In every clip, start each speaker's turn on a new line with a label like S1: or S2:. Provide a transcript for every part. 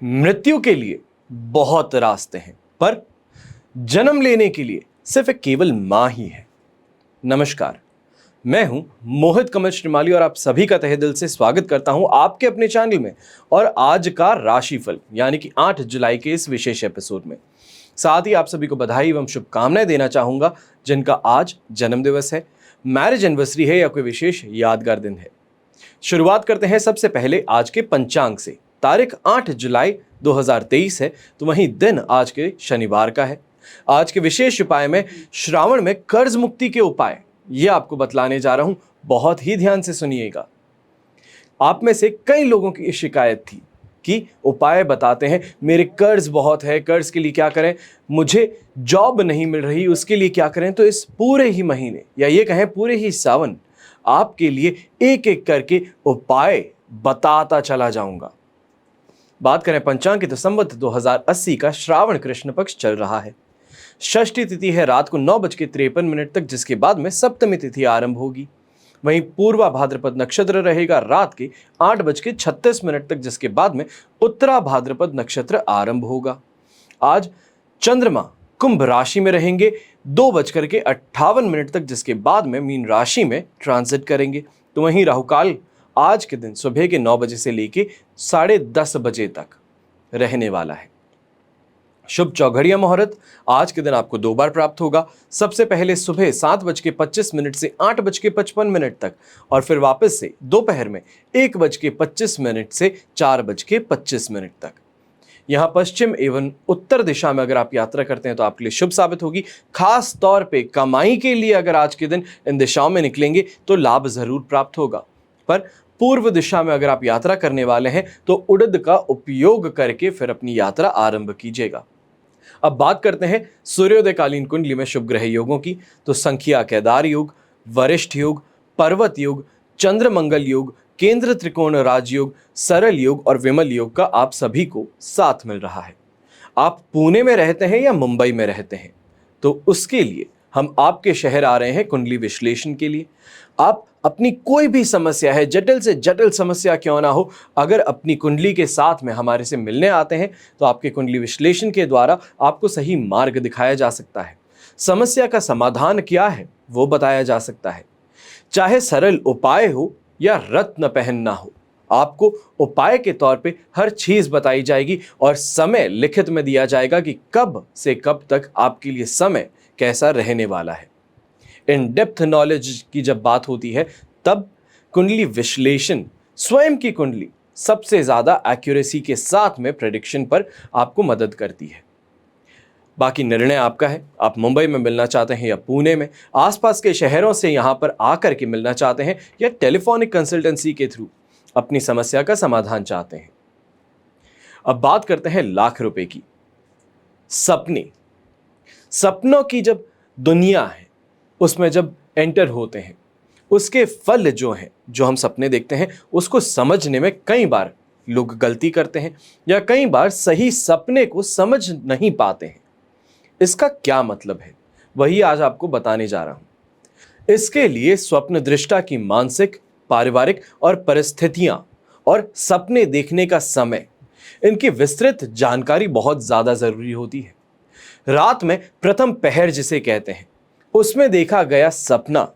S1: मृत्यु के लिए बहुत रास्ते हैं, पर जन्म लेने के लिए सिर्फ एक केवल मां ही है। नमस्कार, मैं हूं मोहित कमल श्रीमाली और आप सभी का तहे दिल से स्वागत करता हूं आपके अपने चैनल में और आज का राशिफल यानी कि 8 जुलाई के इस विशेष एपिसोड में। साथ ही आप सभी को बधाई एवं शुभकामनाएं देना चाहूंगा जिनका आज जन्म दिवस है, मैरिज एनिवर्सरी है या कोई विशेष यादगार दिन है। शुरुआत करते हैं सबसे पहले आज के पंचांग से। तारीख 8 जुलाई 2023 है, तो वहीं दिन आज के शनिवार का है। आज के विशेष उपाय में श्रावण में कर्ज मुक्ति के उपाय ये आपको बतलाने जा रहा हूं, बहुत ही ध्यान से सुनिएगा। आप में से कई लोगों की शिकायत थी कि उपाय बताते हैं, मेरे कर्ज बहुत है, कर्ज के लिए क्या करें, मुझे जॉब नहीं मिल रही, उसके लिए क्या करें। तो इस पूरे ही महीने या ये कहें पूरे ही सावन आपके लिए एक एक करके उपाय बताता चला जाऊंगा। बात करें पंचांग की तो संवत 2080 का श्रावण कृष्ण पक्ष चल रहा है। षष्ठी तिथि है रात को 9:53 तक, जिसके बाद में सप्तमी तिथि आरंभ होगी। वहीं पूर्वा भाद्रपद नक्षत्र रहेगा रात के 8:36 तक, जिसके बाद में उत्तरा भाद्रपद नक्षत्र आरंभ होगा। आज चंद्रमा कुंभ राशि में रहेंगे 2:58 तक, जिसके बाद में मीन राशि में ट्रांजिट करेंगे। तो वहीं राहुकाल आज के दिन सुबह के 9 बजे से लेके 10:30 बजे तक रहने वाला है। शुभ चौघड़िया मुहूर्त आज के दिन आपको 2 बार प्राप्त होगा। सबसे पहले सुबह 7:25 से 8:55 तक और फिर वापस से दोपहर में 1:25 से 4:25 तक। यहाँ पश्चिम एवं उत्तर दिशा में अगर आप यात्रा करते हैं तो आपके लिए शुभ साबित होगी। खास तौर पे कमाई के लिए अगर आज के दिन इन दिशाओं में निकलेंगे तो लाभ जरूर प्राप्त होगा। पर पूर्व दिशा में अगर आप यात्रा करने वाले हैं तो उड़द का उपयोग करके फिर अपनी यात्रा आरंभ कीजिएगा। अब बात करते हैं सूर्योदयकालीन कुंडली में शुभ ग्रह योगों की। तो संख्या केदार योग, वरिष्ठ योग, पर्वत योग, चंद्र मंगल योग, केंद्र त्रिकोण राजयोग, सरल योग और विमल योग का आप सभी को साथ मिल रहा है। आप पुणे में रहते हैं या मुंबई में रहते हैं तो उसके लिए हम आपके शहर आ रहे हैं कुंडली विश्लेषण के लिए। आप अपनी कोई भी समस्या है, जटिल से जटिल समस्या क्यों ना हो, अगर अपनी कुंडली के साथ में हमारे से मिलने आते हैं तो आपके कुंडली विश्लेषण के द्वारा आपको सही मार्ग दिखाया जा सकता है। समस्या का समाधान क्या है वो बताया जा सकता है। चाहे सरल उपाय हो या रत्न पहनना हो, आपको उपाय के तौर पे हर चीज बताई जाएगी और समय लिखित में दिया जाएगा कि कब से कब तक आपके लिए समय कैसा रहने वाला है। इन डेप्थ नॉलेज की जब बात होती है तब कुंडली विश्लेषण स्वयं की कुंडली सबसे ज्यादा एक्यूरेसी के साथ में प्रेडिक्शन पर आपको मदद करती है। बाकी निर्णय आपका है। आप मुंबई में मिलना चाहते हैं या पुणे में, आसपास के शहरों से यहां पर आकर के मिलना चाहते हैं या टेलीफोनिक कंसल्टेंसी के थ्रू अपनी समस्या का समाधान चाहते हैं। अब बात करते हैं लाख रुपए की। सपनों की जब दुनिया है उसमें जब एंटर होते हैं, उसके फल जो हैं, जो हम सपने देखते हैं उसको समझने में कई बार लोग गलती करते हैं या कई बार सही सपने को समझ नहीं पाते हैं। इसका क्या मतलब है वही आज आपको बताने जा रहा हूं। इसके लिए स्वप्न दृष्टा की मानसिक, पारिवारिक और परिस्थितियां और सपने देखने का समय, इनकी विस्तृत जानकारी बहुत ज्यादा जरूरी होती है। रात में प्रथम पहर जिसे कहते हैं उसमें देखा गया सपना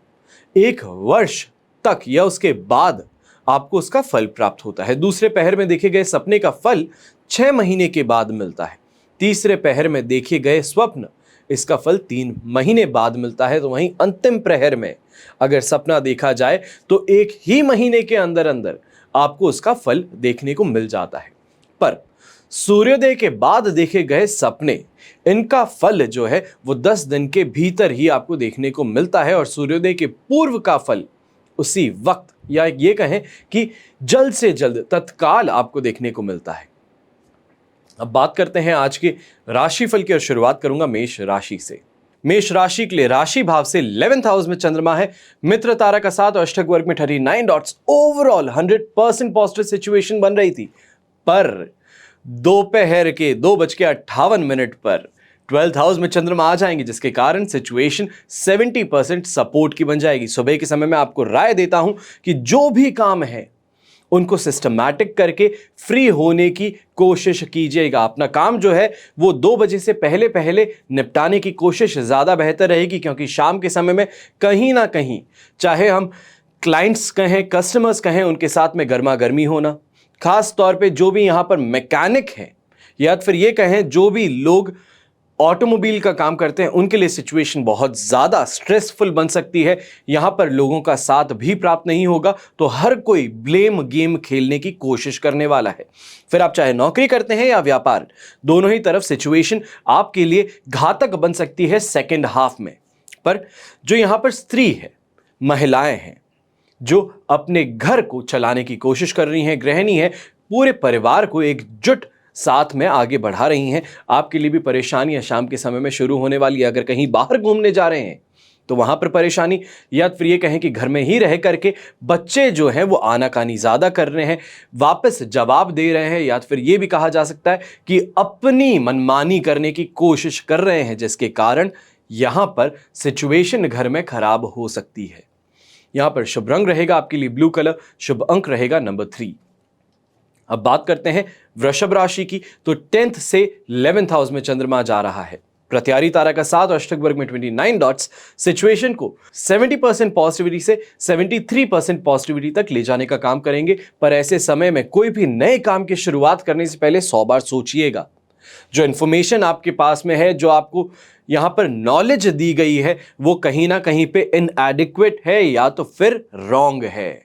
S1: 1 वर्ष तक या उसके बाद आपको उसका फल प्राप्त होता है। दूसरे पहर में देखे गए सपने का फल 6 महीने के बाद मिलता है। तीसरे पहर में देखे गए स्वप्न, इसका फल 3 महीने बाद मिलता है। तो वहीं अंतिम प्रहर में अगर सपना देखा जाए तो 1 ही महीने के अंदर अंदर आपको उसका फल देखने को मिल जाता है। पर सूर्योदय के बाद देखे गए सपने, इनका फल जो है वो 10 दिन के भीतर ही आपको देखने को मिलता है और सूर्योदय के पूर्व का फल उसी वक्त या ये कहें कि जल्द से जल्द तत्काल आपको देखने को मिलता है। अब बात करते हैं आज के राशिफल की और शुरुआत करूंगा मेष राशि से। मेष राशि के लिए राशि भाव से 11th हाउस में चंद्रमा है, मित्र तारा का साथ और अष्टक वर्ग में 39 डॉट्स। ओवरऑल 100% पॉजिटिव सिचुएशन बन रही थी, पर दोपहर के 2:58 पर 12th हाउस में चंद्रमा आ जाएंगे, जिसके कारण सिचुएशन 70% सपोर्ट की बन जाएगी। सुबह के समय में आपको राय देता हूं कि जो भी काम है उनको सिस्टमैटिक करके फ्री होने की कोशिश कीजिएगा। अपना काम जो है वो 2 बजे से पहले पहले निपटाने की कोशिश ज़्यादा बेहतर रहेगी, क्योंकि शाम के समय में कहीं ना कहीं, चाहे हम क्लाइंट्स कहें, कस्टमर्स कहें, उनके साथ में गर्मा गर्मी होना, खास तौर पे जो भी यहाँ पर मैकेनिक हैं या फिर ये कहें जो भी लोग ऑटोमोबाइल का काम करते हैं, उनके लिए सिचुएशन बहुत ज़्यादा स्ट्रेसफुल बन सकती है। यहां पर लोगों का साथ भी प्राप्त नहीं होगा, तो हर कोई ब्लेम गेम खेलने की कोशिश करने वाला है। फिर आप चाहे नौकरी करते हैं या व्यापार, दोनों ही तरफ सिचुएशन आपके लिए घातक बन सकती है सेकेंड हाफ में। पर जो यहां पर स्त्री है, महिलाएं हैं, जो अपने घर को चलाने की कोशिश कर रही हैं, गृहिणी है, पूरे परिवार को एकजुट साथ में आगे बढ़ा रही हैं, आपके लिए भी परेशानियां शाम के समय में शुरू होने वाली है। अगर कहीं बाहर घूमने जा रहे हैं तो वहां पर परेशानी, या फिर ये कहें कि घर में ही रह करके बच्चे जो हैं वो आनाकानी ज्यादा कर रहे हैं, वापस जवाब दे रहे हैं, या फिर ये भी कहा जा सकता है कि अपनी मनमानी करने की कोशिश कर रहे हैं, जिसके कारण यहां पर सिचुएशन घर में खराब हो सकती है। यहां पर शुभ रंग रहेगा आपके लिए ब्लू कलर, शुभ अंक रहेगा नंबर 3। अब बात करते हैं वृषभ राशि की, तो 10th से 11th हाउस में चंद्रमा जा रहा है। प्रत्यारी तारा का 7 और अष्टक वर्ग में 29 डॉट्स सिचुएशन को 70% पॉजिटिविटी से 73% पॉजिटिविटी तक ले जाने का काम करेंगे। पर ऐसे समय में कोई भी नए काम की शुरुआत करने से पहले 100 बार सोचिएगा। जो इंफॉर्मेशन आपके पास में है, जो आपको यहां पर नॉलेज दी गई है, वो कहीं ना कहीं पे इनएडिक्वेट है या तो फिर रॉन्ग है।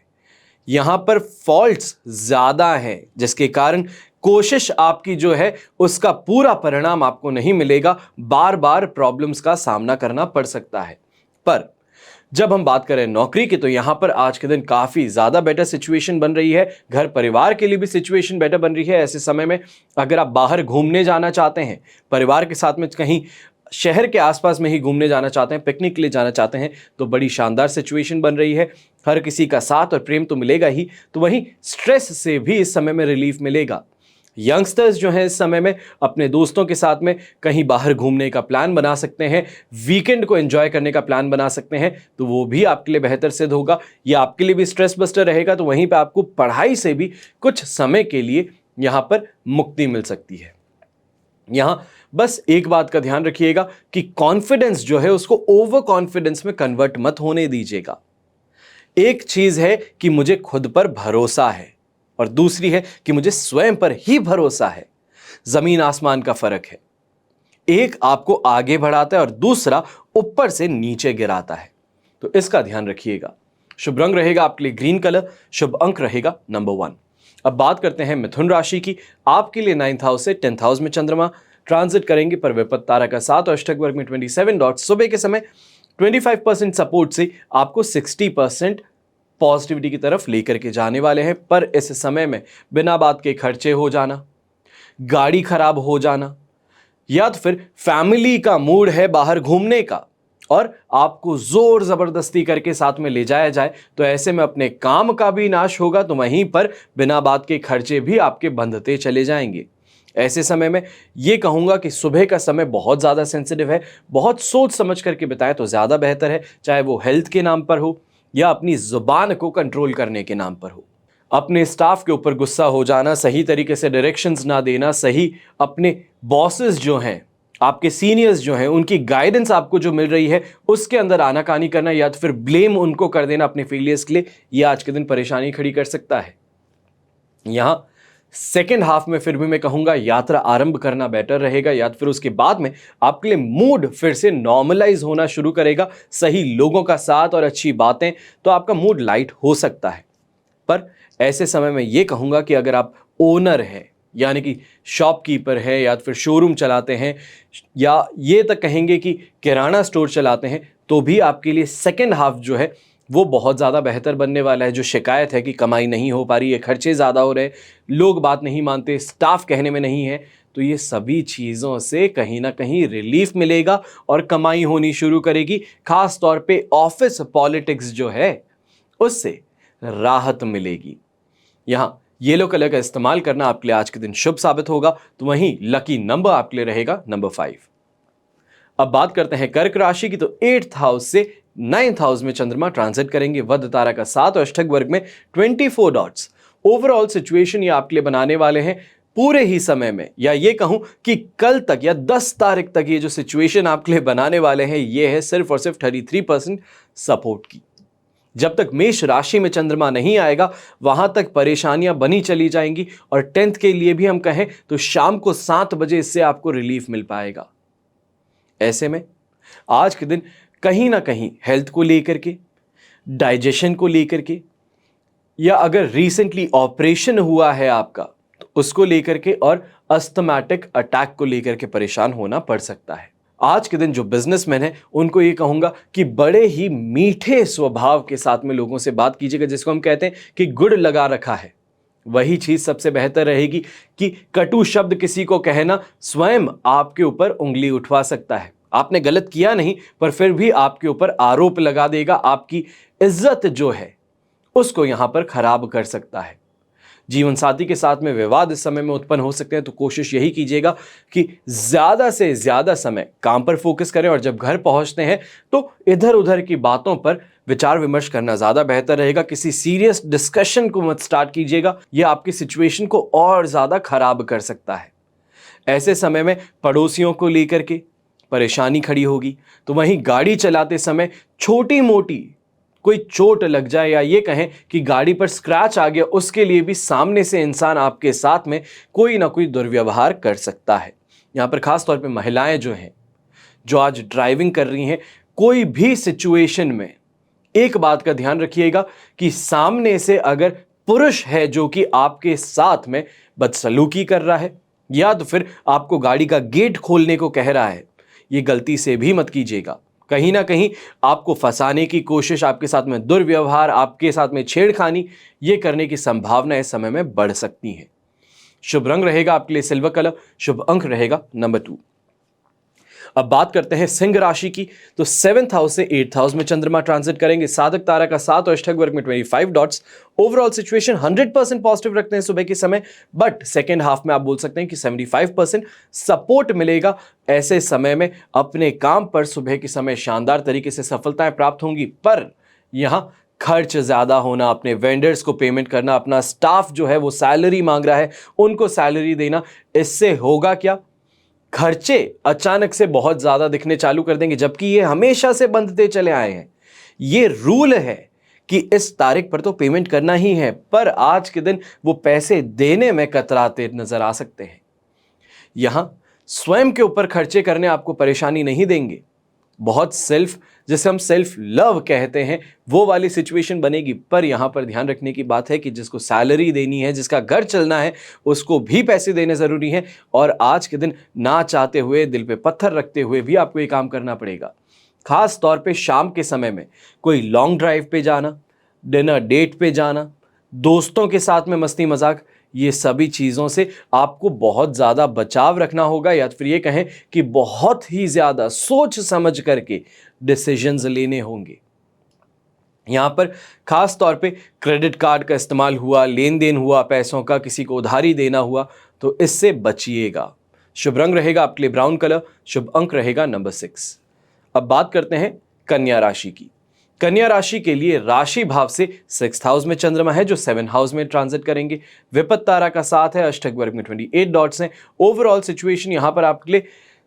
S1: यहां पर फॉल्ट्स ज्यादा हैं, जिसके कारण कोशिश आपकी जो है उसका पूरा परिणाम आपको नहीं मिलेगा, बार बार प्रॉब्लम्स का सामना करना पड़ सकता है। पर जब हम बात करें नौकरी की, तो यहां पर आज के दिन काफी ज्यादा बेटर सिचुएशन बन रही है। घर परिवार के लिए भी सिचुएशन बेटर बन रही है। ऐसे समय में अगर आप बाहर घूमने जाना चाहते हैं, परिवार के साथ में कहीं शहर के आसपास में ही घूमने जाना चाहते हैं, पिकनिक के लिए जाना चाहते हैं, तो बड़ी शानदार सिचुएशन बन रही है। हर किसी का साथ और प्रेम तो मिलेगा ही, तो वहीं स्ट्रेस से भी इस समय में रिलीफ मिलेगा। यंगस्टर्स जो हैं इस समय में अपने दोस्तों के साथ में कहीं बाहर घूमने का प्लान बना सकते हैं, वीकेंड को एंजॉय करने का प्लान बना सकते हैं, तो वो भी आपके लिए बेहतर सिद्ध होगा। या आपके लिए भी स्ट्रेस बस्टर रहेगा, तो वहीं पे आपको पढ़ाई से भी कुछ समय के लिए यहां पर मुक्ति मिल सकती है। यहां बस एक बात का ध्यान रखिएगा कि कॉन्फिडेंस जो है उसको ओवर कॉन्फिडेंस में कन्वर्ट मत होने दीजिएगा। एक चीज है कि मुझे खुद पर भरोसा है, और दूसरी है कि मुझे स्वयं पर ही भरोसा है। जमीन आसमान का फर्क है। एक आपको आगे बढ़ाता है और दूसरा ऊपर से नीचे गिराता है, तो इसका ध्यान रखिएगा। शुभ रंग रहेगा आपके लिए ग्रीन कलर, शुभ अंक रहेगा नंबर 1। अब बात करते हैं मिथुन राशि की। आपके लिए 9th हाउस से 10th हाउस में चंद्रमा ट्रांजिट करेंगे, पर विपत्त तारा का 7 और अष्टक वर्ग में 27 डॉट सुबह के समय 25% सपोर्ट से आपको 60% पॉजिटिविटी की तरफ लेकर के जाने वाले हैं। पर इस समय में बिना बात के खर्चे हो जाना, गाड़ी खराब हो जाना, या तो फिर फैमिली का मूड है बाहर घूमने का और आपको जोर जबरदस्ती करके साथ में ले जाया जाए, तो ऐसे में अपने काम का भी नाश होगा, तो वहीं पर बिना बात के खर्चे भी आपके बंधते चले जाएंगे। ऐसे समय में ये कहूंगा कि सुबह का समय बहुत ज़्यादा सेंसिटिव है, बहुत सोच समझ करके बिताएं तो ज़्यादा बेहतर है, चाहे वो हेल्थ के नाम पर हो या अपनी जुबान को कंट्रोल करने के नाम पर हो। अपने स्टाफ के ऊपर गुस्सा हो जाना, सही तरीके से डायरेक्शंस ना देना, सही अपने बॉसेस जो हैं, आपके सीनियर्स जो हैं, उनकी गाइडेंस आपको जो मिल रही है उसके अंदर आनाकानी करना या तो फिर ब्लेम उनको कर देना अपने फेलियर्स के लिए, ये आज के दिन परेशानी खड़ी कर सकता है। यहां सेकेंड हाफ में फिर भी मैं कहूंगा यात्रा आरंभ करना बेटर रहेगा, या फिर उसके बाद में आपके लिए मूड फिर से नॉर्मलाइज होना शुरू करेगा। सही लोगों का साथ और अच्छी बातें, तो आपका मूड लाइट हो सकता है। पर ऐसे समय में ये कहूंगा कि अगर आप ओनर हैं, यानी कि शॉपकीपर है, या फिर शोरूम चलाते हैं, या ये तक कहेंगे कि किराना स्टोर चलाते हैं, तो भी आपके लिए सेकेंड हाफ जो है वो बहुत ज़्यादा बेहतर बनने वाला है। जो शिकायत है कि कमाई नहीं हो पा रही है, खर्चे ज़्यादा हो रहे, लोग बात नहीं मानते, स्टाफ कहने में नहीं है, तो ये सभी चीज़ों से कहीं ना कहीं रिलीफ मिलेगा और कमाई होनी शुरू करेगी। खास तौर पे ऑफिस पॉलिटिक्स जो है उससे राहत मिलेगी। यहाँ येलो कलर का इस्तेमाल करना आपके लिए आज के दिन शुभ साबित होगा, तो वहीं लकी नंबर आपके लिए रहेगा नंबर 5। अब बात करते हैं कर्क राशि की, तो 8th हाउस से 9th हाउस में चंद्रमा ट्रांजिट करेंगे। वध तारा का 7 और अष्टक वर्ग में 24 डॉट्स ओवरऑल सिचुएशन ये आपके लिए बनाने वाले हैं पूरे ही समय में, या ये कहूं कि कल तक या 10 तारीख तक ये जो सिचुएशन आपके लिए बनाने वाले हैं ये है सिर्फ और सिर्फ 33% सपोर्ट की। जब तक मेष राशि में चंद्रमा नहीं आएगा वहां तक परेशानियां बनी चली जाएंगी, और 10th के लिए भी हम कहें तो शाम को 7 बजे इससे आपको रिलीफ मिल पाएगा। ऐसे में आज के दिन कहीं ना कहीं हेल्थ को लेकर के, डाइजेशन को लेकर के, या अगर रिसेंटली ऑपरेशन हुआ है आपका तो उसको लेकर के, और अस्थमैटिक अटैक को लेकर के परेशान होना पड़ सकता है। आज के दिन जो बिजनेसमैन है उनको ये कहूंगा कि बड़े ही मीठे स्वभाव के साथ में लोगों से बात कीजिएगा, जिसको हम कहते हैं कि गुड़ लगा रखा है। वही चीज सबसे बेहतर रहेगी कि कटु शब्द किसी को कहना स्वयं आपके ऊपर उंगली उठवा सकता है। आपने गलत किया नहीं, पर फिर भी आपके ऊपर आरोप लगा देगा, आपकी इज्जत जो है उसको यहां पर खराब कर सकता है। जीवन साथी के साथ में विवाद इस समय में उत्पन्न हो सकते हैं, तो कोशिश यही कीजिएगा कि ज्यादा से ज्यादा समय काम पर फोकस करें, और जब घर पहुंचते हैं तो इधर उधर की बातों पर विचार विमर्श करना ज्यादा बेहतर रहेगा। किसी सीरियस डिस्कशन को मत स्टार्ट कीजिएगा, यह आपकी सिचुएशन को और ज्यादा खराब कर सकता है। ऐसे समय में पड़ोसियों को लेकर के परेशानी खड़ी होगी, तो वहीं गाड़ी चलाते समय छोटी मोटी कोई चोट लग जाए, या ये कहें कि गाड़ी पर स्क्रैच आ गया, उसके लिए भी सामने से इंसान आपके साथ में कोई ना कोई दुर्व्यवहार कर सकता है। यहां पर खास तौर पे महिलाएं जो हैं, जो आज ड्राइविंग कर रही हैं, कोई भी सिचुएशन में एक बात का ध्यान रखिएगा कि सामने से अगर पुरुष है जो कि आपके साथ में बदसलूकी कर रहा है, या तो फिर आपको गाड़ी का गेट खोलने को कह रहा है, ये गलती से भी मत कीजिएगा। कहीं ना कहीं आपको फंसाने की कोशिश, आपके साथ में दुर्व्यवहार, आपके साथ में छेड़खानी, ये करने की संभावना इस समय में बढ़ सकती है। शुभ रंग रहेगा आपके लिए सिल्वर कलर, शुभ अंक रहेगा नंबर 2। अब बात करते हैं सिंह राशि की, तो 7th हाउस से 8th हाउस में चंद्रमा ट्रांजिट करेंगे। साधक तारा का 7 और अष्टक वर्ग में 25 डॉट्स। ओवरऑल सिचुएशन 100% पॉजिटिव रखते हैं सुबह के समय, बट सेकेंड हाफ में आप बोल सकते हैं कि 75% सपोर्ट मिलेगा। ऐसे समय में अपने काम पर सुबह के समय शानदार तरीके से सफलताएं प्राप्त होंगी, पर यहां खर्च ज्यादा होना, अपने वेंडर्स को पेमेंट करना, अपना स्टाफ जो है वो सैलरी मांग रहा है उनको सैलरी देना, इससे होगा क्या, खर्चे अचानक से बहुत ज्यादा दिखने चालू कर देंगे, जबकि ये हमेशा से बंधते चले आए हैं। ये रूल है कि इस तारीख पर तो पेमेंट करना ही है, पर आज के दिन वो पैसे देने में कतराते नजर आ सकते हैं। यहां स्वयं के ऊपर खर्चे करने आपको परेशानी नहीं देंगे, बहुत जिसे हम सेल्फ लव कहते हैं वो वाली सिचुएशन बनेगी। पर यहां पर ध्यान रखने की बात है कि जिसको सैलरी देनी है, जिसका घर चलना है, उसको भी पैसे देने जरूरी हैं, और आज के दिन ना चाहते हुए, दिल पे पत्थर रखते हुए भी आपको ये काम करना पड़ेगा। खास तौर पे शाम के समय में कोई लॉन्ग ड्राइव पे जाना, डिनर डेट पे जाना, दोस्तों के साथ में मस्ती मजाक, ये सभी चीज़ों से आपको बहुत ज़्यादा बचाव रखना होगा, या फिर ये कहें कि बहुत ही ज़्यादा सोच समझ करके डिसीजंस लेने होंगे। यहाँ पर खास तौर पे क्रेडिट कार्ड का इस्तेमाल हुआ, लेन देन हुआ पैसों का, किसी को उधारी देना हुआ, तो इससे बचिएगा। शुभ रंग रहेगा आपके लिए ब्राउन कलर, शुभ अंक रहेगा नंबर 6। अब बात करते हैं कन्या राशि की। कन्या राशि के लिए राशि भाव से 6th हाउस में चंद्रमा है जो 7th हाउस में ट्रांजिट करेंगे। विपत्त तारा का साथ है, अष्टक वर्ग में 28 डॉट्स हैं। ओवरऑल सिचुएशन यहां पर आपके लिए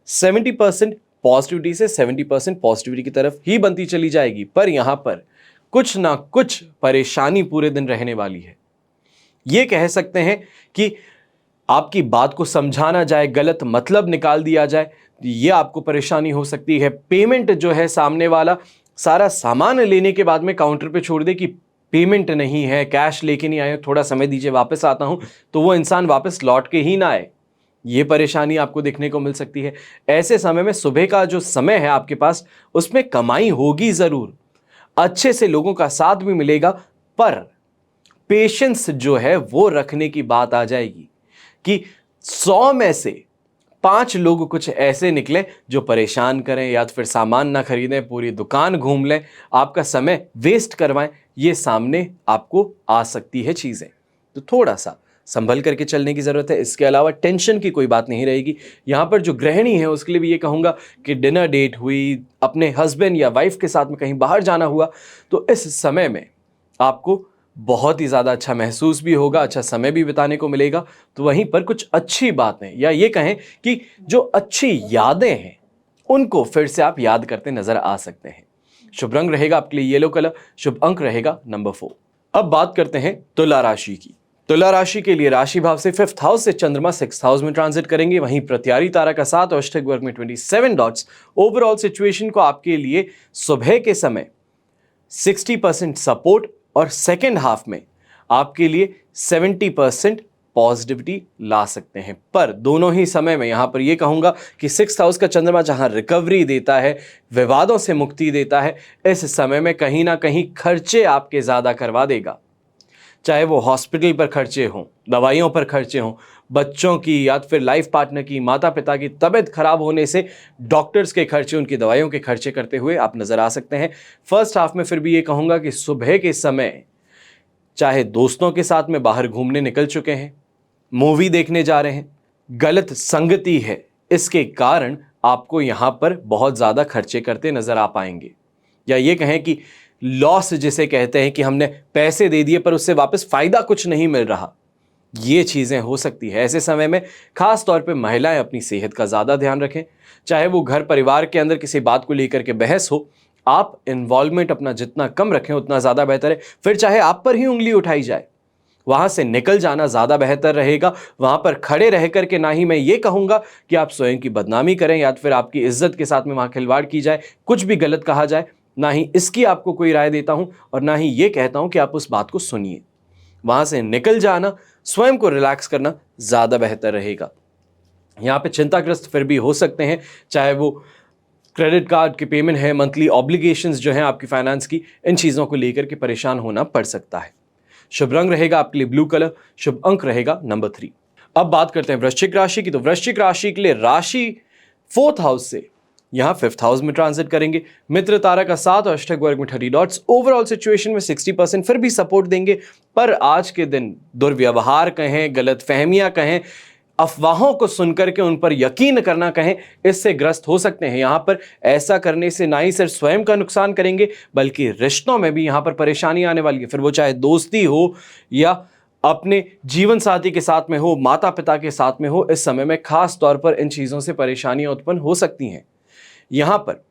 S1: 70% पॉजिटिविटी से 70% पॉजिटिविटी की तरफ ही बनती चली जाएगी, पर यहां पर कुछ ना कुछ परेशानी पूरे दिन रहने वाली है। ये कह सकते हैं कि आपकी बात को समझाना जाए, गलत मतलब निकाल दिया जाए, ये आपको परेशानी हो सकती है। पेमेंट जो है, सामने वाला सारा सामान लेने के बाद में काउंटर पे छोड़ दे कि पेमेंट नहीं है, कैश लेके नहीं आए, थोड़ा समय दीजिए, वापस आता हूं, तो वो इंसान वापस लौट के ही ना आए, ये परेशानी आपको देखने को मिल सकती है। ऐसे समय में सुबह का जो समय है आपके पास, उसमें कमाई होगी जरूर, अच्छे से लोगों का साथ भी मिलेगा, पर पेशेंस जो है वो रखने की बात आ जाएगी कि 100 में से 5 लोग कुछ ऐसे निकले जो परेशान करें, या तो फिर सामान ना खरीदें, पूरी दुकान घूम लें, आपका समय वेस्ट करवाएं, ये सामने आपको आ सकती है चीज़ें। तो थोड़ा सा संभल करके चलने की ज़रूरत है। इसके अलावा टेंशन की कोई बात नहीं रहेगी। यहाँ पर जो गृहिणी है उसके लिए भी ये कहूँगा कि डिनर डेट हुई, अपने हस्बैंड या वाइफ के साथ में कहीं बाहर जाना हुआ, तो इस समय में आपको बहुत ही ज़्यादा अच्छा महसूस भी होगा, अच्छा समय भी बिताने को मिलेगा। तो वहीं पर कुछ अच्छी बातें या ये कहें कि जो अच्छी यादें हैं उनको फिर से आप याद करते नजर आ सकते हैं। शुभ रंग रहेगा आपके लिए येलो कलर, शुभ अंक रहेगा नंबर 4। अब बात करते हैं तुला राशि की। तुला राशि के लिए राशि भाव से 5th हाउस से चंद्रमा 6th हाउस में ट्रांजिट करेंगे। वहीं प्रत्यारी तारा का 7 और अष्टक वर्ग में 27 डॉट्स ओवरऑल सिचुएशन को आपके लिए सुबह के समय 60% सपोर्ट और सेकेंड हाफ में आपके लिए 70% पॉजिटिविटी ला सकते हैं। पर दोनों ही समय में यहां पर यह कहूंगा कि 6th हाउस का चंद्रमा जहां रिकवरी देता है, विवादों से मुक्ति देता है, इस समय में कहीं ना कहीं खर्चे आपके ज्यादा करवा देगा। चाहे वो हॉस्पिटल पर खर्चे हों, दवाइयों पर खर्चे हों, बच्चों की या फिर लाइफ पार्टनर की, माता पिता की तबीयत खराब होने से डॉक्टर्स के खर्चे, उनकी दवाइयों के खर्चे करते हुए आप नजर आ सकते हैं। फर्स्ट हाफ में फिर भी ये कहूंगा कि सुबह के समय चाहे दोस्तों के साथ में बाहर घूमने निकल चुके हैं, मूवी देखने जा रहे हैं, गलत संगति है, इसके कारण आपको यहां पर बहुत ज्यादा खर्चे करते नजर आ पाएंगे। या ये कहें कि लॉस जिसे कहते हैं कि हमने पैसे दे दिए पर उससे वापस फायदा कुछ नहीं मिल रहा, ये चीजें हो सकती है। ऐसे समय में खास तौर पे महिलाएं अपनी सेहत का ज्यादा ध्यान रखें। चाहे वो घर परिवार के अंदर किसी बात को लेकर के बहस हो, आप इन्वॉल्वमेंट अपना जितना कम रखें उतना ज्यादा बेहतर है। फिर चाहे आप पर ही उंगली उठाई जाए, वहां से निकल जाना ज्यादा बेहतर रहेगा। वहां पर खड़े रह करके ना ही मैं ये कहूंगा कि आप स्वयं की बदनामी करें या फिर आपकी इज्जत के साथ में वहां खिलवाड़ की जाए, कुछ भी गलत कहा जाए, ना ही इसकी आपको कोई राय देता हूं और ना ही ये कहता हूं कि आप उस बात को सुनिए। वहां से निकल जाना, स्वयं को रिलैक्स करना ज्यादा बेहतर रहेगा। यहां पे चिंताग्रस्त फिर भी हो सकते हैं, चाहे वो क्रेडिट कार्ड की पेमेंट है, मंथली ऑब्लिगेशंस जो हैं आपकी फाइनेंस की, इन चीजों को लेकर के परेशान होना पड़ सकता है। शुभ रंग रहेगा आपके लिए ब्लू कलर, शुभ अंक रहेगा नंबर 3। अब बात करते हैं वृश्चिक राशि की। तो वृश्चिक राशि के लिए राशि 4th हाउस से यहां 5th हाउस में ट्रांजिट करेंगे। मित्र तारा का 7 और अष्टक वर्ग में 30 डॉट्स ओवरऑल सिचुएशन में 60% फिर भी सपोर्ट देंगे। पर आज के दिन दुर्व्यवहार कहें, गलत फहमियां कहें, अफवाहों को सुनकर के उन पर यकीन करना कहें, इससे ग्रस्त हो सकते हैं। यहां पर ऐसा करने से ना ही सिर्फ स्वयं का नुकसान करेंगे बल्कि रिश्तों में भी यहां पर परेशानी आने वाली है। फिर वो चाहे दोस्ती हो या अपने जीवन साथी के साथ में हो, माता पिता के साथ में हो, इस समय में खास तौर पर इन चीजों से परेशानियां उत्पन्न हो सकती हैं। यहां पर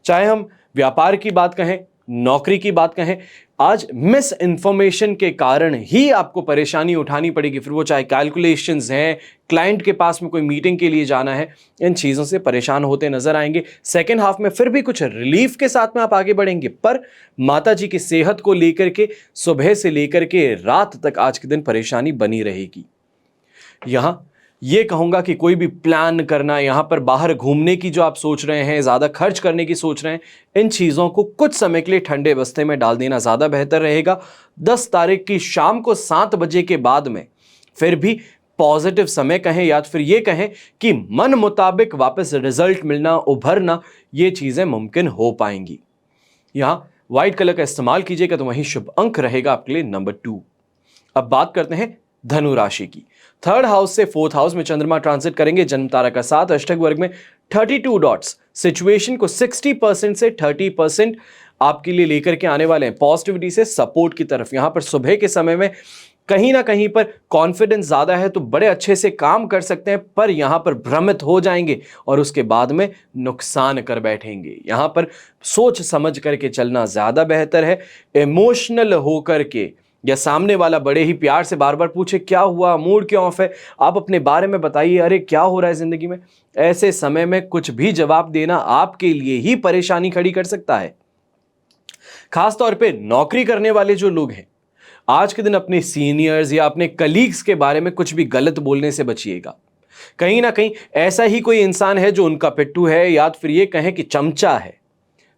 S1: चाहे हम व्यापार की बात कहें, नौकरी की बात कहें, आज मिस इन्फॉर्मेशन के कारण ही आपको परेशानी उठानी पड़ेगी। फिर वो चाहे कैलकुलेशंस हैं, क्लाइंट के पास में कोई मीटिंग के लिए जाना है, इन चीजों से परेशान होते नजर आएंगे। सेकेंड हाफ में फिर भी कुछ रिलीफ के साथ में आप आगे बढ़ेंगे, पर माता जी की सेहत को लेकर के सुबह से लेकर के रात तक आज के दिन परेशानी बनी रहेगी। यहां ये कहूंगा कि कोई भी प्लान करना, यहां पर बाहर घूमने की जो आप सोच रहे हैं, ज्यादा खर्च करने की सोच रहे हैं, इन चीजों को कुछ समय के लिए ठंडे बस्ते में डाल देना ज्यादा बेहतर रहेगा। 10 तारीख की शाम को 7 बजे के बाद में फिर भी पॉजिटिव समय कहें या फिर ये कहें कि मन मुताबिक वापस रिजल्ट मिलना, उभरना, ये चीजें मुमकिन हो पाएंगी। यहां व्हाइट कलर का इस्तेमाल कीजिएगा तो वहीं शुभ अंक रहेगा आपके लिए नंबर 2। अब बात करते हैं धनु राशि की। 3rd हाउस से 4th हाउस में चंद्रमा ट्रांजिट करेंगे। जन्म तारा का 7 अष्टक वर्ग में 32 डॉट्स सिचुएशन को 60% से 30% आपके लिए लेकर के आने वाले हैं पॉजिटिविटी से सपोर्ट की तरफ। यहां पर सुबह के समय में कहीं ना कहीं पर कॉन्फिडेंस ज्यादा है तो बड़े अच्छे से काम कर सकते हैं, पर यहां पर भ्रमित हो जाएंगे और उसके बाद में नुकसान कर बैठेंगे। यहां पर सोच समझ करके चलना ज्यादा बेहतर है। इमोशनल होकर के या सामने वाला बड़े ही प्यार से बार बार पूछे क्या हुआ, मूड क्यों ऑफ है, आप अपने बारे में बताइए, अरे क्या हो रहा है जिंदगी में, ऐसे समय में कुछ भी जवाब देना आपके लिए ही परेशानी खड़ी कर सकता है। खासतौर पे नौकरी करने वाले जो लोग हैं, आज के दिन अपने सीनियर्स या अपने कलीग्स के बारे में कुछ भी गलत बोलने से बचिएगा। कहीं ना कहीं ऐसा ही कोई इंसान है जो उनका पिट्ठू है या फिर ये कहें कि चमचा है,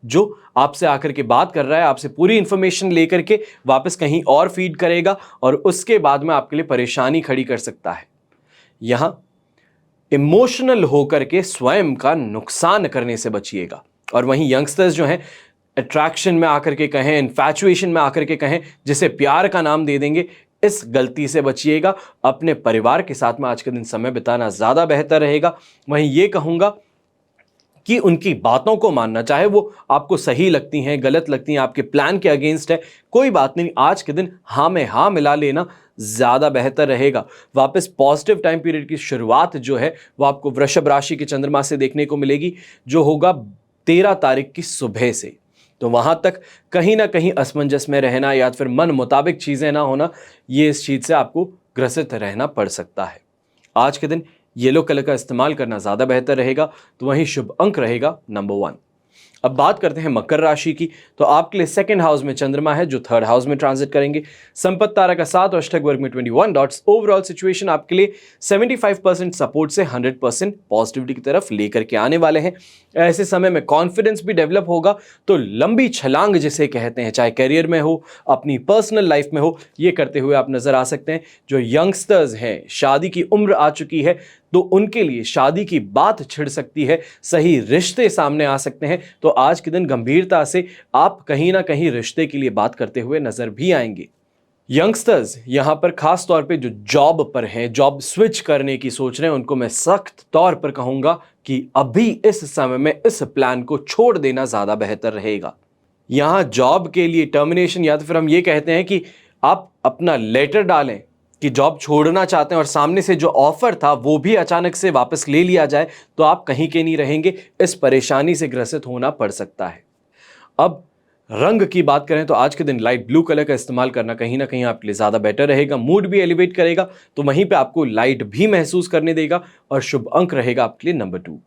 S1: जो आपसे आकर के बात कर रहा है, आपसे पूरी इंफॉर्मेशन लेकर के वापस कहीं और फीड करेगा और उसके बाद में आपके लिए परेशानी खड़ी कर सकता है। यहां इमोशनल होकर के स्वयं का नुकसान करने से बचिएगा। और वहीं यंगस्टर्स जो हैं, अट्रैक्शन में आकर के कहें, इन्फैचुएशन में आकर के कहें, जिसे प्यार का नाम दे देंगे, इस गलती से बचिएगा। अपने परिवार के साथ में आज के दिन समय बिताना ज्यादा बेहतर रहेगा। वहीं ये कहूंगा कि उनकी बातों को मानना, चाहे वो आपको सही लगती हैं, गलत लगती हैं, आपके प्लान के अगेंस्ट है, कोई बात नहीं, आज के दिन हाँ में हाँ मिला लेना ज्यादा बेहतर रहेगा। वापस पॉजिटिव टाइम पीरियड की शुरुआत जो है वो आपको वृषभ राशि के चंद्रमा से देखने को मिलेगी, जो होगा 13 तारीख की सुबह से। तो वहां तक कहीं ना कहीं असमंजस में रहना या फिर मन मुताबिक चीजें ना होना, ये इस चीज से आपको ग्रसित रहना पड़ सकता है। आज के दिन येलो कलर का इस्तेमाल करना ज्यादा बेहतर रहेगा। तो वहीं शुभ अंक रहेगा नंबर 1। अब बात करते हैं मकर राशि की। तो आपके लिए सेकंड हाउस में चंद्रमा है जो थर्ड हाउस में ट्रांजिट करेंगे। संपत्ति तारा का 7 और अष्टक वर्ग में 21 डॉट्स। ओवरऑल सिचुएशन आपके लिए 75% सपोर्ट से 100% पॉजिटिविटी की तरफ लेकर के आने वाले हैं। ऐसे समय में कॉन्फिडेंस भी डेवलप होगा, तो लंबी छलांग जिसे कहते हैं, चाहे करियर में हो, अपनी पर्सनल लाइफ में हो, ये करते हुए आप नजर आ सकते हैं। जो यंगस्टर्स हैं, शादी की उम्र आ चुकी है, तो उनके लिए शादी की बात छिड़ सकती है, सही रिश्ते सामने आ सकते हैं। तो आज के दिन गंभीरता से आप कहीं ना कहीं रिश्ते के लिए बात करते हुए नजर भी आएंगे। यंगस्टर्स यहां पर खास तौर पे जो जॉब पर हैं, जॉब स्विच करने की सोच रहे हैं, उनको मैं सख्त तौर पर कहूंगा कि अभी इस समय में इस प्लान को छोड़ देना ज्यादा बेहतर रहेगा। यहां जॉब के लिए टर्मिनेशन, या तो फिर हम ये कहते हैं कि आप अपना लेटर डालें कि जॉब छोड़ना चाहते हैं और सामने से जो ऑफर था वो भी अचानक से वापस ले लिया जाए, तो आप कहीं के नहीं रहेंगे। इस परेशानी से ग्रसित होना पड़ सकता है। अब रंग की बात करें तो आज के दिन लाइट ब्लू कलर का इस्तेमाल करना कहीं ना कहीं आपके लिए ज्यादा बेटर रहेगा। मूड भी एलिवेट करेगा, तो वहीं पे आपको लाइट भी महसूस करने देगा। और शुभ अंक रहेगा आपके लिए नंबर 2।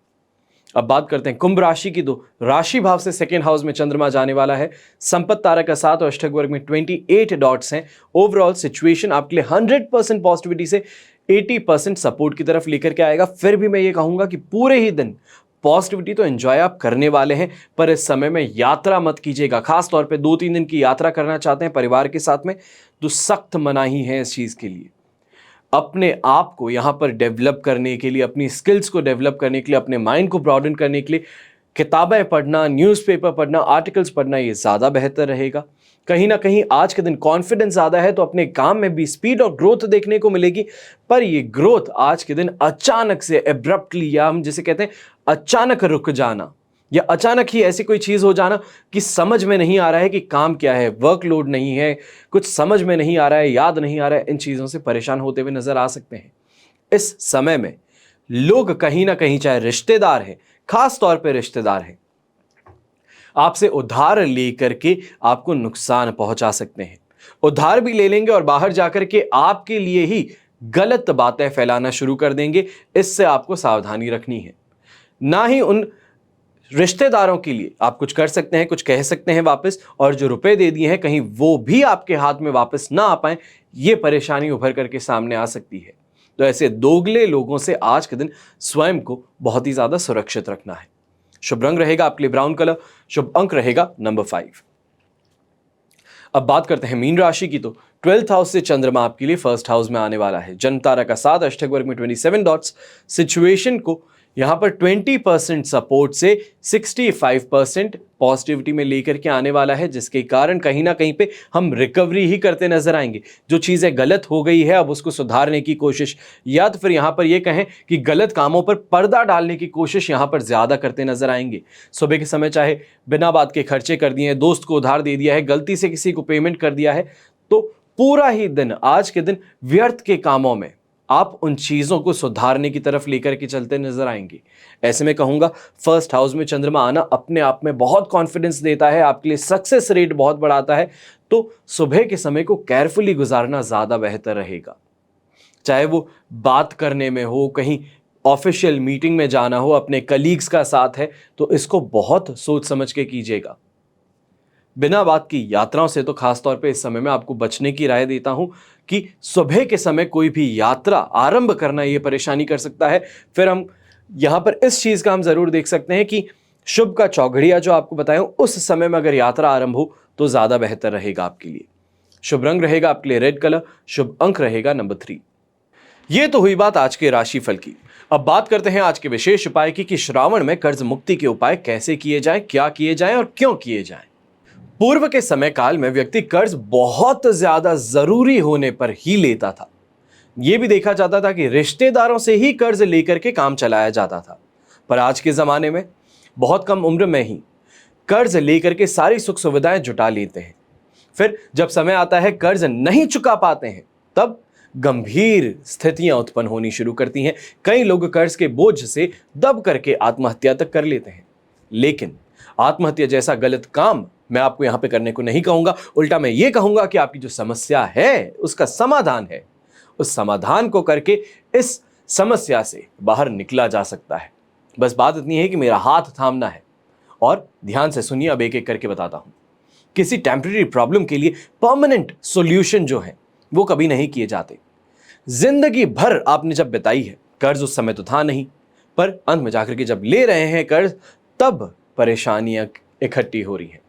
S1: अब बात करते हैं कुंभ राशि की। तो राशि भाव से सेकेंड हाउस में चंद्रमा जाने वाला है। संपत्ति तारा का 7 और अष्टक वर्ग में 28 डॉट्स हैं। ओवरऑल सिचुएशन आपके लिए 100% पॉजिटिविटी से 80% सपोर्ट की तरफ लेकर के आएगा। फिर भी मैं ये कहूंगा कि पूरे ही दिन पॉजिटिविटी तो एंजॉय आप करने वाले हैं, पर इस समय में यात्रा मत कीजिएगा। खास तौर पे 2-3 दिन की यात्रा करना चाहते हैं परिवार के साथ में, तो सख्त मनाही है इस चीज के लिए। अपने आप को यहां पर डेवलप करने के लिए, अपनी स्किल्स को डेवलप करने के लिए, अपने माइंड को ब्रॉडन करने के लिए किताबें पढ़ना, न्यूज़पेपर पढ़ना, आर्टिकल्स पढ़ना, ये ज्यादा बेहतर रहेगा। कहीं ना कहीं आज के दिन कॉन्फिडेंस ज्यादा है, तो अपने काम में भी स्पीड और ग्रोथ देखने को मिलेगी। पर ये ग्रोथ आज के दिन अचानक से एब्रप्टली, या हम जिसे कहते हैं अचानक रुक जाना, या अचानक ही ऐसी कोई चीज हो जाना कि समझ में नहीं आ रहा है कि काम क्या है, वर्कलोड नहीं है, कुछ समझ में नहीं आ रहा है, याद नहीं आ रहा है, इन चीजों से परेशान होते हुए नजर आ सकते हैं। इस समय में लोग कहीं ना कहीं, चाहे रिश्तेदार हैं, खास तौर पे रिश्तेदार हैं, आपसे उधार लेकर के आपको नुकसान पहुंचा सकते हैं। उधार भी ले लेंगे और बाहर जाकर के आपके लिए ही गलत बातें फैलाना शुरू कर देंगे। इससे आपको सावधानी रखनी है। ना ही उन रिश्तेदारों के लिए आप कुछ कर सकते हैं, कुछ कह सकते हैं वापस, और जो रुपए दे दिए हैं कहीं वो भी आपके हाथ में वापस ना आ पाए, ये परेशानी उभर करके सामने आ सकती है। तो ऐसे दोगले लोगों से आज के दिन स्वयं को बहुत ही ज्यादा सुरक्षित रखना है। शुभ रंग रहेगा आपके लिए ब्राउन कलर। शुभ अंक रहेगा नंबर 5। अब बात करते हैं मीन राशि की। तो 12th हाउस से चंद्रमा आपके लिए फर्स्ट हाउस में आने वाला है। जन्म तारा का 7 अष्टक वर्ग में 27 डॉट्स। सिचुएशन को यहां पर 20% सपोर्ट से 65% पॉजिटिविटी में लेकर के आने वाला है, जिसके कारण कहीं ना कहीं पे हम रिकवरी ही करते नजर आएंगे। जो चीजें गलत हो गई है अब उसको सुधारने की कोशिश, या तो फिर यहां पर यह कहें कि गलत कामों पर पर्दा डालने की कोशिश यहां पर ज्यादा करते नजर आएंगे। सुबह के समय चाहे बिना बात के खर्चे कर दिए हैं, दोस्त को उधार दे दिया है, गलती से किसी को पेमेंट कर दिया है, तो पूरा ही दिन, आज के दिन व्यर्थ के कामों में आप उन चीजों को सुधारने की तरफ लेकर के चलते नजर आएंगे। ऐसे में कहूंगा फर्स्ट हाउस में चंद्रमा आना अपने आप में बहुत कॉन्फिडेंस देता है, आपके लिए सक्सेस रेट बहुत बढ़ाता है। तो सुबह के समय को केयरफुली गुजारना ज्यादा बेहतर रहेगा। चाहे वो बात करने में हो, कहीं ऑफिशियल मीटिंग में जाना हो, अपने कलीग्स का साथ है, तो इसको बहुत सोच समझ के कीजिएगा। बिना बात की यात्राओं से तो खास तौर पे इस समय में आपको बचने की राय देता हूं कि सुबह के समय कोई भी यात्रा आरंभ करना ये परेशानी कर सकता है। फिर हम यहां पर इस चीज का हम जरूर देख सकते हैं कि शुभ का चौघड़िया जो आपको बताया उस समय में अगर यात्रा आरंभ हो तो ज्यादा बेहतर रहेगा आपके लिए। शुभ रंग रहेगा आपके लिए रेड कलर। शुभ अंक रहेगा नंबर 3। ये तो हुई बात आज के राशिफल की। अब बात करते हैं आज के विशेष उपाय की कि श्रावण में कर्ज मुक्ति के उपाय कैसे किए जाएं, क्या किए जाएं और क्यों किए जाएं। पूर्व के समय काल में व्यक्ति कर्ज बहुत ज्यादा जरूरी होने पर ही लेता था। यह भी देखा जाता था कि रिश्तेदारों से ही कर्ज लेकर के काम चलाया जाता था। पर आज के जमाने में बहुत कम उम्र में ही कर्ज लेकर के सारी सुख सुविधाएं जुटा लेते हैं। फिर जब समय आता है कर्ज नहीं चुका पाते हैं, तब गंभीर स्थितियां उत्पन्न होनी शुरू करती हैं। कई लोग कर्ज के बोझ से दब करके आत्महत्या तक कर लेते हैं। लेकिन आत्महत्या जैसा गलत काम मैं आपको यहां पे करने को नहीं कहूंगा। उल्टा मैं ये कहूंगा कि आपकी जो समस्या है उसका समाधान है, उस समाधान को करके इस समस्या से बाहर निकला जा सकता है। बस बात इतनी है कि मेरा हाथ थामना है। और ध्यान से सुनिए, अब एक एक करके बताता हूं। किसी टेम्परेरी प्रॉब्लम के लिए परमानेंट सॉल्यूशन जो है वो कभी नहीं किए जाते। जिंदगी भर आपने जब बिताई है, कर्ज उस समय तो था नहीं, पर अंत में जाकर के जब ले रहे हैं कर्ज, तब परेशानियां इकट्ठी हो रही हैं।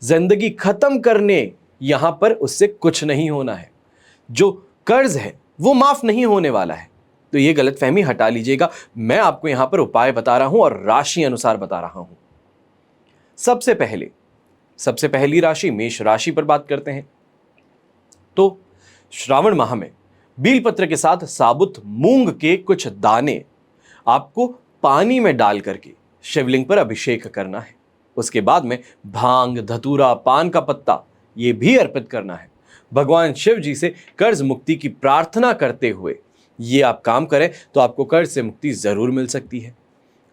S1: जिंदगी खत्म करने यहां पर उससे कुछ नहीं होना है। जो कर्ज है वो माफ नहीं होने वाला है। तो ये गलतफहमी हटा लीजिएगा। मैं आपको यहां पर उपाय बता रहा हूं और राशि अनुसार बता रहा हूं। सबसे पहली राशि मेष राशि पर बात करते हैं। तो श्रावण माह में बीलपत्र के साथ साबुत मूंग के कुछ दाने आपको पानी में डाल करके शिवलिंग पर अभिषेक करना है। उसके बाद में भांग, धतूरा, पान का पत्ता ये भी अर्पित करना है। भगवान शिव जी से कर्ज मुक्ति की प्रार्थना करते हुए ये आप काम करें तो आपको कर्ज से मुक्ति जरूर मिल सकती है।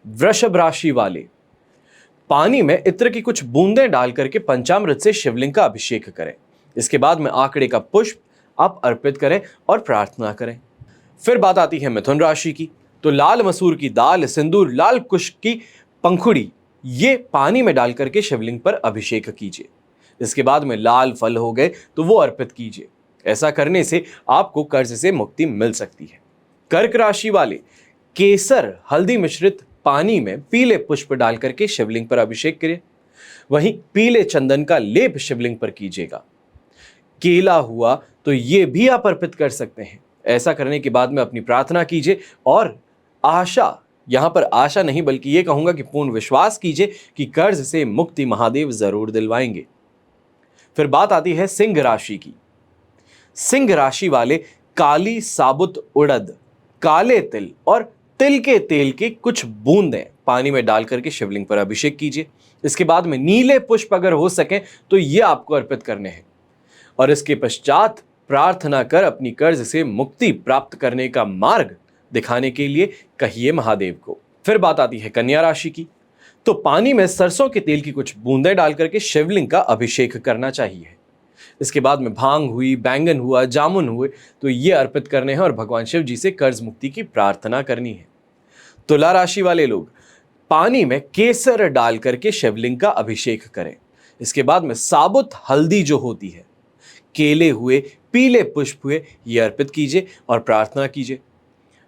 S1: वृषभ राशि वाले पानी में इत्र की कुछ बूंदें डाल करके पंचामृत से शिवलिंग का अभिषेक करें। इसके बाद में आंकड़े का पुष्प आप अर्पित करें और प्रार्थना करें। फिर बात आती है मिथुन राशि की। तो लाल मसूर की दाल, सिंदूर, लाल कुश की पंखुड़ी ये पानी में डाल करके शिवलिंग पर अभिषेक कीजिए। इसके बाद में लाल फल हो गए तो वो अर्पित कीजिए। ऐसा करने से आपको कर्ज से मुक्ति मिल सकती है। कर्क राशि वाले केसर हल्दी मिश्रित पानी में पीले पुष्प डाल करके शिवलिंग पर अभिषेक करें। वहीं पीले चंदन का लेप शिवलिंग पर कीजिएगा। केला हुआ तो ये भी आप अर्पित कर सकते हैं। ऐसा करने के बाद में अपनी प्रार्थना कीजिए और आशा, यहां पर आशा नहीं बल्कि ये कहूंगा कि पूर्ण विश्वास कीजिए कि कर्ज से मुक्ति महादेव जरूर दिलवाएंगे। फिर बात आती है सिंह राशि की। सिंह राशि वाले काली साबुत उड़द, काले तिल और तिल के तेल के कुछ बूंदें पानी में डाल करके शिवलिंग पर अभिषेक कीजिए। इसके बाद में नीले पुष्प अगर हो सके तो ये आपको अर्पित करने हैं और इसके पश्चात प्रार्थना कर अपनी कर्ज से मुक्ति प्राप्त करने का मार्ग दिखाने के लिए कहिए महादेव को। फिर बात आती है कन्या राशि की। तो पानी में सरसों के तेल की कुछ बूंदें डाल करके शिवलिंग का अभिषेक करना चाहिए। इसके बाद में भांग हुई, बैंगन हुआ, जामुन हुए तो ये अर्पित करने हैं और भगवान शिव जी से कर्ज मुक्ति की प्रार्थना करनी है। तुला राशि वाले लोग पानी में केसर डाल करके शिवलिंग का अभिषेक करें। इसके बाद में साबुत हल्दी जो होती है, केले हुए, पीले पुष्प हुए, ये अर्पित कीजिए और प्रार्थना कीजिए।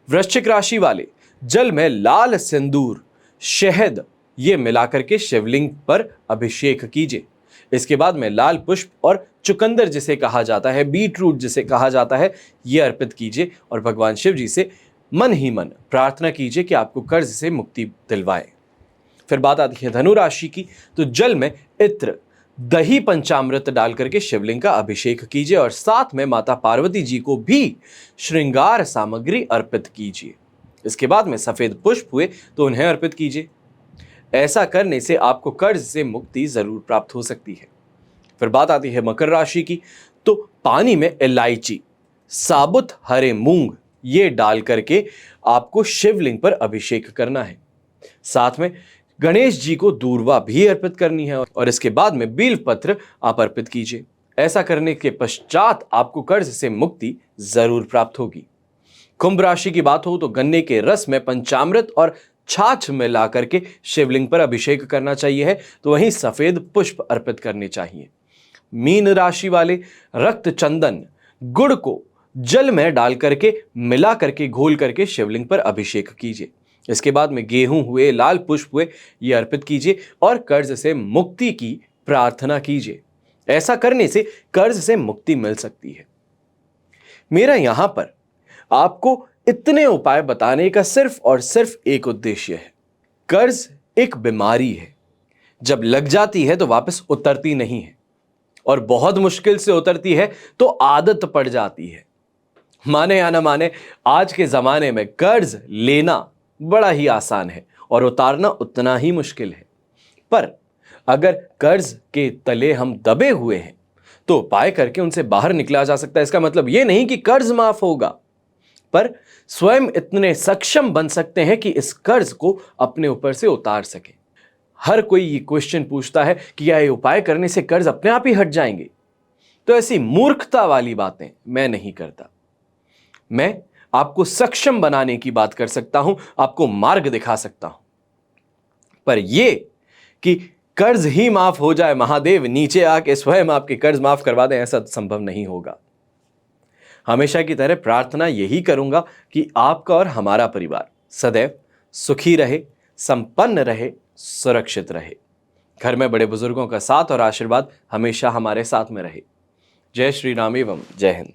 S1: वृश्चिक राशि वाले जल में लाल सिंदूर, शहद ये मिलाकर के शिवलिंग पर अभिषेक कीजिए। इसके बाद में लाल पुष्प और चुकंदर जिसे कहा जाता है, बीट रूट जिसे कहा जाता है, ये अर्पित कीजिए और भगवान शिव जी से मन ही मन प्रार्थना कीजिए कि आपको कर्ज से मुक्ति दिलवाए। फिर बात आती है धनु राशि की। तो जल में इत्र, दही, पंचामृत डाल करके शिवलिंग का अभिषेक कीजिए और साथ में माता पार्वती जी को भी श्रृंगार सामग्री अर्पित कीजिए। इसके बाद में सफेद पुष्प हुए तो उन्हें अर्पित कीजिए। ऐसा करने से आपको कर्ज से मुक्ति जरूर प्राप्त हो सकती है। फिर बात आती है मकर राशि की। तो पानी में इलायची, साबुत हरे मूंग ये डाल करके आपको शिवलिंग पर अभिषेक करना है। साथ में गणेश जी को दूर्वा भी अर्पित करनी है और इसके बाद में बीलपत्र आप अर्पित कीजिए। ऐसा करने के पश्चात आपको कर्ज से मुक्ति जरूर प्राप्त होगी। कुंभ राशि की बात हो तो गन्ने के रस में पंचामृत और छाछ मिला करके शिवलिंग पर अभिषेक करना चाहिए है, तो वहीं सफेद पुष्प अर्पित करने चाहिए। मीन राशि वाले रक्त चंदन, गुड़ को जल में डाल करके मिला करके घोल करके शिवलिंग पर अभिषेक कीजिए। इसके बाद में गेहूं हुए, लाल पुष्प हुए, ये अर्पित कीजिए और कर्ज से मुक्ति की प्रार्थना कीजिए। ऐसा करने से कर्ज से मुक्ति मिल सकती है। मेरा यहां पर आपको इतने उपाय बताने का सिर्फ और सिर्फ एक उद्देश्य है। कर्ज एक बीमारी है, जब लग जाती है तो वापस उतरती नहीं है और बहुत मुश्किल से उतरती है तो आदत पड़ जाती है। माने या ना माने, आज के जमाने में कर्ज लेना बड़ा ही आसान है और उतारना उतना ही मुश्किल है। पर अगर कर्ज के तले हम दबे हुए हैं तो उपाय करके उनसे बाहर निकला जा सकता है। इसका मतलब यह नहीं कि कर्ज माफ होगा, पर स्वयं इतने सक्षम बन सकते हैं कि इस कर्ज को अपने ऊपर से उतार सके। हर कोई ये क्वेश्चन पूछता है कि क्या ये उपाय करने से कर्ज अपने आप ही हट जाएंगे? तो ऐसी मूर्खता वाली बातें मैं नहीं करता। मैं आपको सक्षम बनाने की बात कर सकता हूं, आपको मार्ग दिखा सकता हूं। पर यह कि कर्ज ही माफ हो जाए, महादेव नीचे आके स्वयं आपके कर्ज माफ करवा दें, ऐसा संभव नहीं होगा। हमेशा की तरह प्रार्थना यही करूंगा कि आपका और हमारा परिवार सदैव सुखी रहे, संपन्न रहे, सुरक्षित रहे। घर में बड़े बुजुर्गों का साथ और आशीर्वाद हमेशा हमारे साथ में रहे। जय श्री राम एवं जय हिंद।